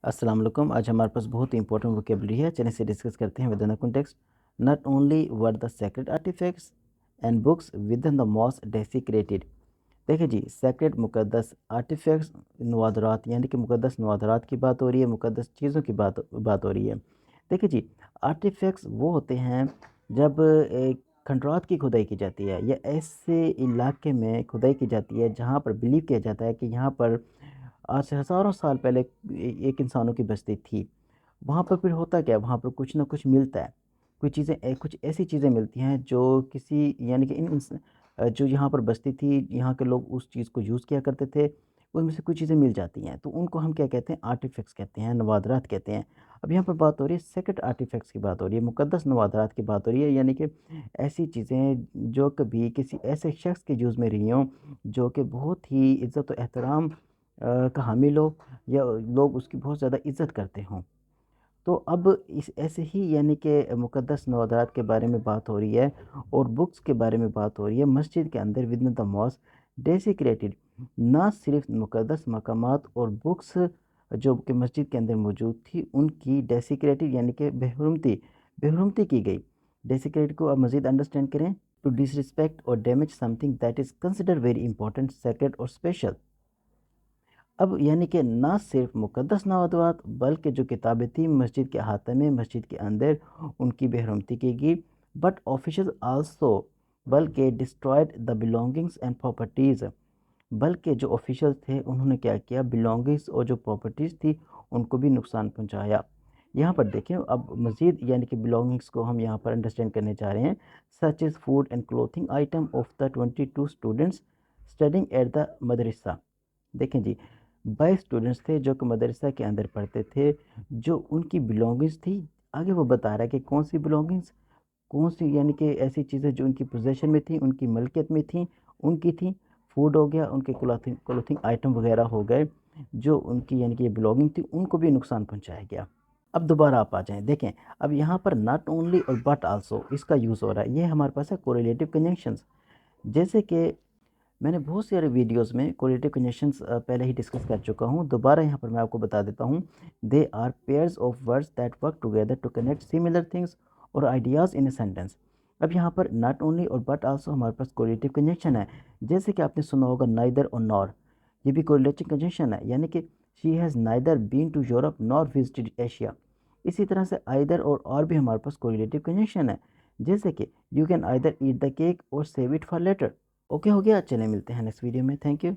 अस्सलाम वालेकुम। आज हमारे पास बहुत ही इंपॉर्टेंट वोकेबलरी है, चलिए इसे डिस्कस करते हैं within the context. Not only were the sacred artifacts and books within the most desecrated. देखिए जी, सेक्रेट मुकद्दस आर्टिफैक्ट्स नवादरात यानी कि मुकद्दस नवादरात की बात हो रही है, मुकद्दस चीज़ों की बात हो रही है। देखिए जी, आर्टिफैक्ट्स वो होते हैं जब एक खंडरात की खुदाई की जाती है या ऐसे इलाके में खुदाई की जाती है जहाँ पर बिलीव किया जाता है कि यहाँ पर आज से हज़ारों साल पहले एक इंसानों की बस्ती थी। वहाँ पर फिर होता क्या है, वहाँ पर कुछ ना कुछ मिलता है। कुछ ऐसी चीज़ें मिलती हैं जो किसी यानी कि जो यहाँ पर बस्ती थी, यहाँ के लोग उस चीज़ को यूज़ किया करते थे, उनमें से कुछ चीज़ें मिल जाती हैं। तो उनको हम क्या कहते हैं, आर्टिफ़ैक्ट्स कहते हैं, नवादरात कहते हैं। अब यहाँ पर बात हो रही है सेक्रेट आर्टिफ़ैक्ट्स की बात हो रही है, मुक़द्दस नवादरात की बात हो रही है, यानी कि ऐसी चीज़ें जो कभी किसी ऐसे शख़्स के यूज़ में रही हों, जो कि बहुत ही इज़्ज़त और एहतराम का हामिल हो या लोग उसकी बहुत ज़्यादा इज़्ज़त करते हों। तो अब इस ऐसे ही यानी कि मुक़द्दस नवादात के बारे में बात हो रही है और बुक्स के बारे में बात हो रही है मस्जिद के अंदर विदिन द मॉस्क डेसिक्रेटेड। ना सिर्फ मुक़द्दस मकामात और बुक्स जो कि मस्जिद के अंदर मौजूद थी उनकी डेसिक्रेटेड यानी कि बेहुरमती की गई। डेसिक्रेट को अब मज़ीद अंडरस्टैंड करें, टू डिसरिस्पेक्ट और damage something that is consider very important, secret और स्पेशल। अब यानी कि ना सिर्फ मुक़द्दस नवादवात बल्कि जो किताबें थी मस्जिद के अहाते में, मस्जिद के अंदर उनकी बेहरमती की गई। बट ऑफिशियल्स आल्सो बल्कि destroyed the belongings and properties, बल्कि जो ऑफिशियल्स थे उन्होंने क्या किया, बिलोंगिंग्स और जो प्रॉपर्टीज़ थी उनको भी नुकसान पहुंचाया। यहाँ पर देखें, अब मज़ीद यानी कि बिलोंगिंग्स को हम यहाँ पर अंडरस्टैंड करने जा रहे हैं। Such is food and clothing item of the 22 students studying at the madrasa. देखें जी, 22 स्टूडेंट्स थे जो कि मदरसा के अंदर पढ़ते थे, जो उनकी बिलोंगिंग्स थी। आगे वो बता रहा है कि कौन सी बिलोंगिंग्स, कौन सी यानी कि ऐसी चीज़ें जो उनकी पोजेशन में थी, उनकी मलकियत में थी, उनकी थी। फूड हो गया, उनके क्लॉथिंग क्लॉथिंग आइटम वगैरह हो गए, जो उनकी यानी कि ये बिलोंगिंग थी, उनको भी नुकसान पहुंचाया गया। अब दोबारा आप आ जाएं, देखें अब यहाँ पर नॉट ओनली और बट आल्सो इसका यूज़ हो रहा है। ये हमारे पास है कोरिलेटिव कंजंक्शंस। जैसे कि मैंने बहुत सारे वीडियोस में कोरिलेटिव कंजंक्शंस पहले ही डिस्कस कर चुका हूँ, दोबारा यहाँ पर मैं आपको बता देता हूँ। They are pairs of words that work together to connect similar things और आइडियाज़ इन ए सेंटेंस। अब यहाँ पर नॉट ओनली और बट आल्सो हमारे पास कोरिलेटिव कंजंक्शन है। जैसे कि आपने सुना होगा नाइदर और नॉर, ये भी कोरिलेटिव कंजंक्शन है, यानी कि she has neither been to Europe nor visited Asia. इसी तरह से आइदर और भी हमारे पास कोरिलेटिव कंजंक्शन है। जैसे कि you can either eat the cake और save it for later. Okay हो गया, चले मिलते हैं नेक्स्ट वीडियो में। Thank you.